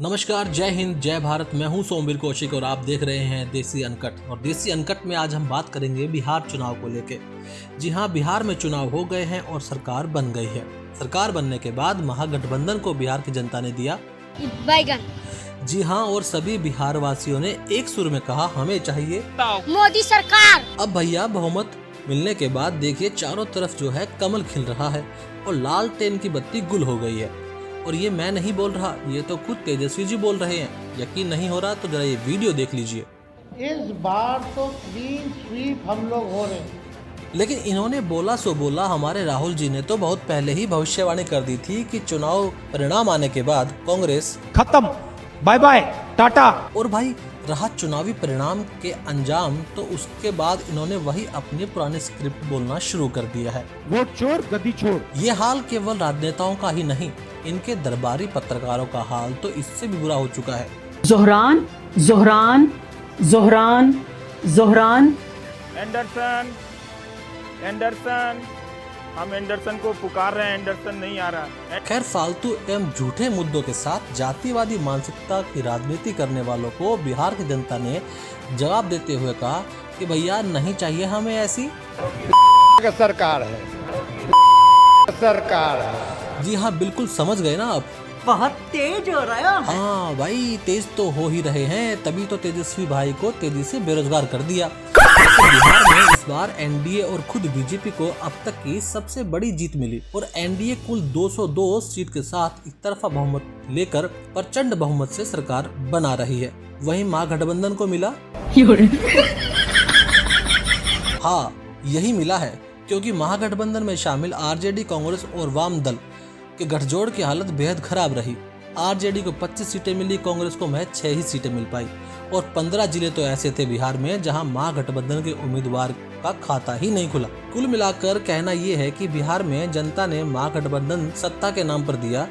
नमस्कार, जय हिंद, जय भारत। मैं हूं सोमवीर कौशिक और आप देख रहे हैं देसी अनकट। और देसी अनकट में आज हम बात करेंगे बिहार चुनाव को लेके। जी हां, बिहार में चुनाव हो गए हैं और सरकार बन गई है। सरकार बनने के बाद महागठबंधन को बिहार की जनता ने दिया बैगन। जी हां, और सभी बिहार वासियों ने एक सुर में कहा हमें चाहिए मोदी सरकार। अब भैया बहुमत मिलने के बाद देखिए चारों तरफ जो है कमल खिल रहा है और लालटेन की बत्ती गुल हो गई है। और ये मैं नहीं बोल रहा, ये तो खुद तेजस्वी जी बोल रहे हैं। यकीन नहीं हो रहा तो जरा ये वीडियो देख लीजिए। इस बार तो क्लीन स्वीप हम लोग हो रहे हैं। लेकिन इन्होंने बोला सो बोला, हमारे राहुल जी ने तो बहुत पहले ही भविष्यवाणी कर दी थी कि चुनाव परिणाम आने के बाद कांग्रेस खत्म, बाय बाय, टाटा। और भाई रहा चुनावी परिणाम के अंजाम, तो उसके बाद इन्होंने वही अपनी पुरानी स्क्रिप्ट बोलना शुरू कर दिया है। वोट चोर गद्दी चोर। ये हाल केवल राजनेताओं का ही नहीं, इनके दरबारी पत्रकारों का हाल तो इससे भी बुरा हो चुका है। Zohran Zohran Zohran Zohran Anderson, Anderson, हम एंडरसन को पुकार रहे हैं, एंडरसन नहीं आ रहा। खैर, फालतू एवं झूठे मुद्दों के साथ जातिवादी मानसिकता की राजनीति करने वालों को बिहार की जनता ने जवाब देते हुए कहा कि भैया नहीं चाहिए हमें ऐसी सरकार है, सरकार है। जी हाँ, बिल्कुल समझ गए ना आप। बहुत तेज हो रहा है। हाँ भाई, तेज तो हो ही रहे हैं, तभी तो तेजस्वी भाई को तेजी से बेरोजगार कर दिया। बिहार में इस बार एनडीए और खुद बीजेपी को अब तक की सबसे बड़ी जीत मिली और एनडीए कुल 202 सीट के साथ एक तरफा बहुमत लेकर प्रचंड बहुमत से सरकार बना रही है। वहीं महागठबंधन को मिला हाँ, यही मिला है, क्योंकि महागठबंधन में शामिल आरजेडी, कांग्रेस और वाम दल के गठजोड़ की हालत बेहद खराब रही। आरजेडी को 25 सीटें मिली, कांग्रेस को महज 6 ही सीटें मिल पाई और 15 जिले तो ऐसे थे बिहार में जहां महागठबंधन के उम्मीदवार का खाता ही नहीं खुला। कुल मिलाकर कहना ये है कि बिहार में जनता ने महागठबंधन सत्ता के नाम पर दिया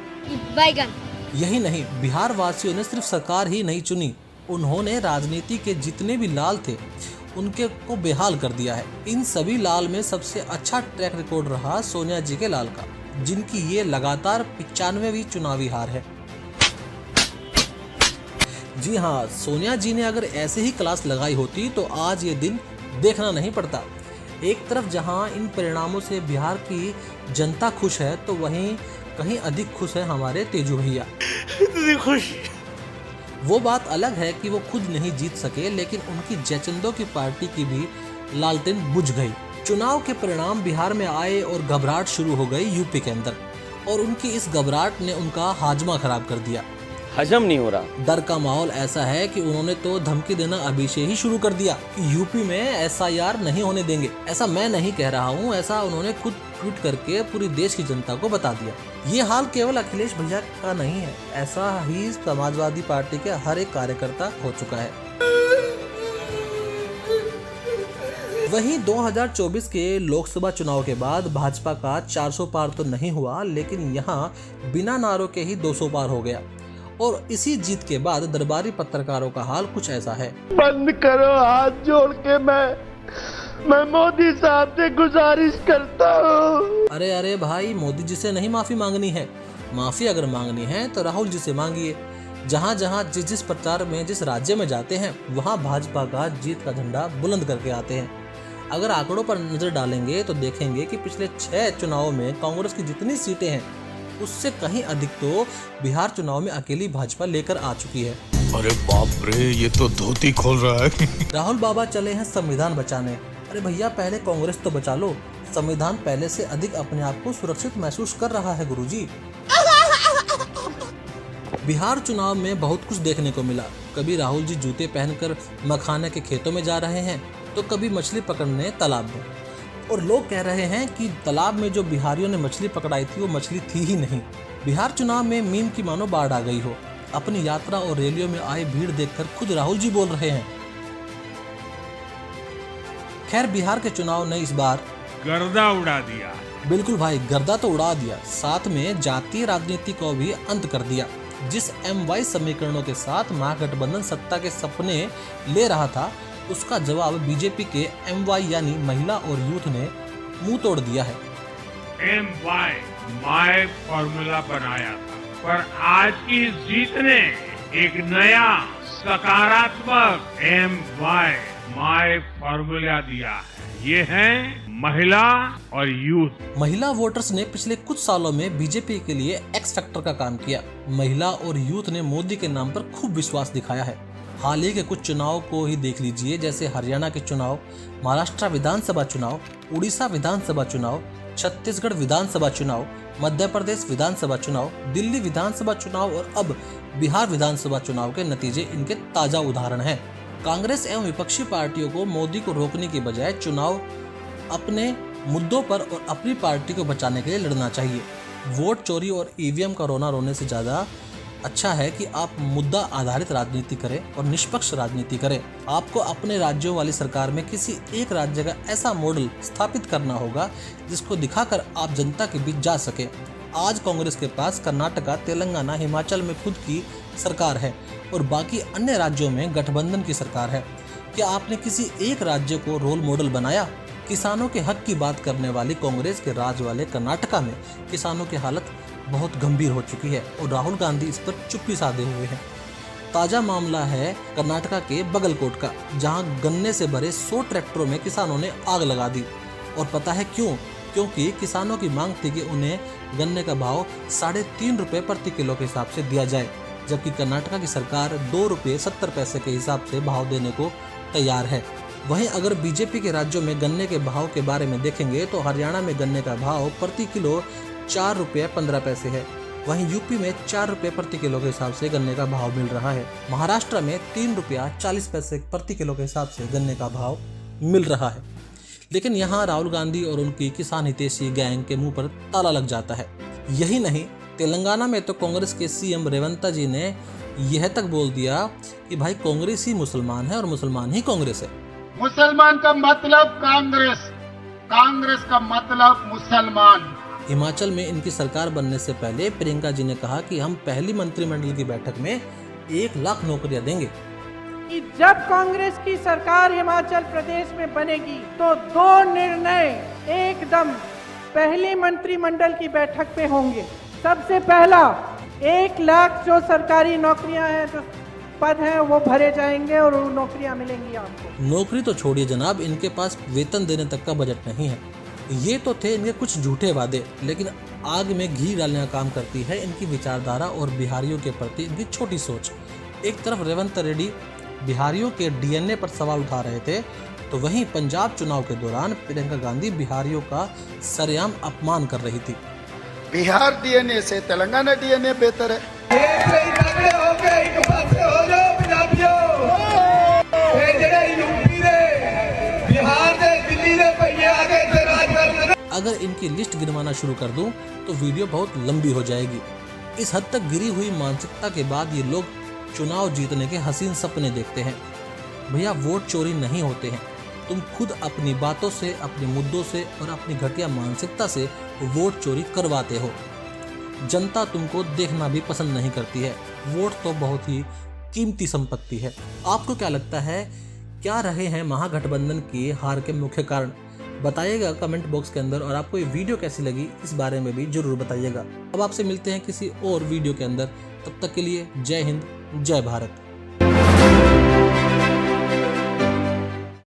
बैगन। यही नहीं, बिहार वासियों ने सिर्फ सरकार ही नहीं चुनी, उन्होंने राजनीति के जितने भी लाल थे उनके को बेहाल कर दिया है। इन सभी लाल में सबसे अच्छा ट्रैक रिकॉर्ड रहा सोनिया जी के लाल का, जिनकी ये लगातार 95वीं चुनावी हार है। जी हाँ, सोनिया जी ने अगर ऐसे ही क्लास लगाई होती तो आज ये दिन देखना नहीं पड़ता। एक तरफ जहाँ इन परिणामों से बिहार की जनता खुश है, तो वहीं कहीं अधिक खुश है हमारे तेजू भैया। वो बात अलग है कि वो खुद नहीं जीत सके, लेकिन उनकी जयचंदों की पार्टी की भी लालटेन बुझ गई। चुनाव के परिणाम बिहार में आए और घबराहट शुरू हो गई यूपी के अंदर, और उनकी इस घबराहट ने उनका हाजमा खराब कर दिया। हजम नहीं हो रहा। डर का माहौल ऐसा है कि उन्होंने तो धमकी देना अभी से ही शुरू कर दिया कि यूपी में एसआईआर नहीं होने देंगे। ऐसा मैं नहीं कह रहा हूँ, ऐसा उन्होंने खुद ट्वीट करके पूरी देश की जनता को बता दिया। ये हाल केवल अखिलेश भैया का नहीं है, ऐसा ही समाजवादी पार्टी के हर एक कार्यकर्ता हो चुका है। वहीं 2024 के लोकसभा चुनाव के बाद भाजपा का 400 पार तो नहीं हुआ, लेकिन यहाँ बिना नारों के ही 200 पार हो गया। और इसी जीत के बाद दरबारी पत्रकारों का हाल कुछ ऐसा है। बंद करो, हाथ जोड़ के मैं मोदी साहब से गुजारिश करता हूँ। अरे अरे भाई, मोदी जी से नहीं माफी मांगनी है। माफी अगर मांगनी है तो राहुल जी से मांगिए। जहाँ जहाँ जिस प्रचार में जिस राज्य में जाते हैं, वहाँ भाजपा का जीत का झंडा बुलंद करके आते हैं। अगर आंकड़ों पर नजर डालेंगे तो देखेंगे कि पिछले 6 चुनावों में कांग्रेस की जितनी सीटें हैं, उससे कहीं अधिक तो बिहार चुनाव में अकेली भाजपा लेकर आ चुकी है। अरे बाप रे, ये तो धोती खोल रहा है। राहुल बाबा चले हैं संविधान बचाने। अरे भैया, पहले कांग्रेस तो बचा लो। संविधान पहले से अधिक अपने आप को सुरक्षित महसूस कर रहा है गुरुजी। बिहार चुनाव में बहुत कुछ देखने को मिला। कभी राहुल जी जूते पहनकर मखाने के खेतों में जा रहे हैं, तो कभी मछली पकड़ने तालाब में। और लोग कह रहे हैं कि तालाब में जो बिहारियों ने मछली पकड़ाई थी वो मछली थी ही नहीं। बिहार चुनाव में मीम की मानो बाढ़ आ गई हो। अपनी यात्रा और रैलियों में आए भीड़ देखकर खुद राहुल जी बोल रहे हैं। खैर, बिहार के चुनाव ने इस बार गर्दा उड़ा दिया। बिल्कुल भाई, गर्दा तो उड़ा दिया, साथ में जातीय राजनीति को भी अंत कर दिया। जिस MY समीकरणों के साथ महागठबंधन सत्ता के सपने ले रहा था, उसका जवाब बीजेपी के MY यानी महिला और यूथ ने मुंह तोड़ दिया है। MY माय फॉर्मूला बनाया था, पर आज की जीत ने एक नया सकारात्मक माई फॉर्मूला दिया है। ये है महिला और यूथ। महिला वोटर्स ने पिछले कुछ सालों में बीजेपी के लिए एक्स फैक्टर का काम किया। महिला और यूथ ने मोदी के नाम पर खूब विश्वास दिखाया है। हाल ही के कुछ चुनाव को ही देख लीजिए, जैसे हरियाणा के चुनाव, महाराष्ट्र विधानसभा चुनाव, उड़ीसा विधानसभा चुनाव, छत्तीसगढ़ विधानसभा चुनाव, मध्य प्रदेश विधानसभा चुनाव, दिल्ली विधानसभा चुनाव और अब बिहार विधानसभा चुनाव के नतीजे इनके ताजा उदाहरण हैं। कांग्रेस एवं विपक्षी पार्टियों को मोदी को रोकने की बजाय चुनाव अपने मुद्दों पर और अपनी पार्टी को बचाने के लिए लड़ना चाहिए। वोट चोरी और ईवीएम का रोना रोने से ज़्यादा अच्छा है कि आप मुद्दा आधारित राजनीति करें और निष्पक्ष राजनीति करें। आपको अपने राज्यों वाली सरकार में किसी एक राज्य का ऐसा मॉडल स्थापित करना होगा जिसको दिखाकर आप जनता के बीच जा सके। आज कांग्रेस के पास कर्नाटका, तेलंगाना, हिमाचल में खुद की सरकार है और बाकी अन्य राज्यों में गठबंधन की सरकार है। क्या आपने किसी एक राज्य को रोल मॉडल बनाया? किसानों के हक की बात करने वाली कांग्रेस के राज वाले कर्नाटका में किसानों की हालत बहुत गंभीर हो चुकी है और राहुल गांधी इस पर चुप्पी साधे हुए हैं। ताजा मामला है कर्नाटका के बगलकोट का, जहां गन्ने से भरे 100 ट्रैक्टरों में किसानों ने आग लगा दी। और पता है क्यों? क्योंकि किसानों की मांग थी कि उन्हें गन्ने का भाव 3.5 रुपए प्रति किलो के हिसाब से दिया जाए, जबकि कर्नाटका की सरकार 2 रुपये 70 पैसे के हिसाब से भाव देने को तैयार है। वहीं अगर बीजेपी के राज्यों में गन्ने के भाव के बारे में देखेंगे तो हरियाणा में गन्ने का भाव प्रति किलो 4 रुपये 15 पैसे है। वहीं यूपी में 4 रुपये प्रति किलो के हिसाब से गन्ने का भाव मिल रहा है। महाराष्ट्र में 3 रुपया 40 पैसे प्रति किलो के हिसाब से गन्ने का भाव मिल रहा है। लेकिन यहाँ राहुल गांधी और उनकी किसान हितैषी गैंग के मुंह पर ताला लग जाता है। यही नहीं, तेलंगाना में तो कांग्रेस के सीएम रेवंत जी ने यह तक बोल दिया कि भाई कांग्रेस ही मुसलमान है और मुसलमान ही कांग्रेस है। मुसलमान का मतलब कांग्रेस, कांग्रेस का मतलब मुसलमान। हिमाचल में इनकी सरकार बनने से पहले प्रियंका जी ने कहा कि हम पहली मंत्रिमंडल की बैठक में 1 लाख नौकरियां देंगे। कि जब कांग्रेस की सरकार हिमाचल प्रदेश में बनेगी तो 2 निर्णय एकदम पहली मंत्रिमंडल की बैठक पे होंगे। सबसे पहला, 1 लाख जो सरकारी नौकरियां हैं तो पद हैं वो भरे जाएंगे और वो नौकरियां मिलेंगी आपको। नौकरी तो छोड़िए जनाब, इनके पास वेतन देने तक का बजट नहीं है। ये तो थे इनके कुछ झूठे वादे, लेकिन आग में घी डालने का काम करती है इनकी विचारधारा और बिहारियों के प्रति इनकी छोटी सोच। एक तरफ रेवंत रेड्डी बिहारियों के डीएनए पर सवाल उठा रहे थे, तो वहीं पंजाब चुनाव के दौरान प्रियंका गांधी बिहारियों का सरेआम अपमान कर रही थी। बिहार डीएनए से तेलंगाना डीएनए बेहतर है। अगर इनकी लिस्ट गिनवाना शुरू कर दूं तो वीडियो बहुत लंबी हो जाएगी। इस हद तक गिरी हुई मानसिकता के बाद ये लोग चुनाव जीतने के हसीन सपने देखते हैं। भैया, वोट चोरी नहीं होते हैं। तुम खुद अपनी बातों से, अपने मुद्दों से और अपनी घटिया मानसिकता से वोट चोरी करवाते हो। जनता तुमको देखना भी पसंद नहीं करती है। वोट तो बहुत ही कीमती संपत्ति है। आपको क्या लगता है, क्या रहे हैं महागठबंधन की हार के मुख्य कारण? बताइएगा कमेंट बॉक्स के अंदर। और आपको ये वीडियो कैसी लगी इस बारे में भी जरूर बताइएगा। अब आपसे मिलते हैं किसी और वीडियो के अंदर। तब तक के लिए जय हिंद, जय भारत।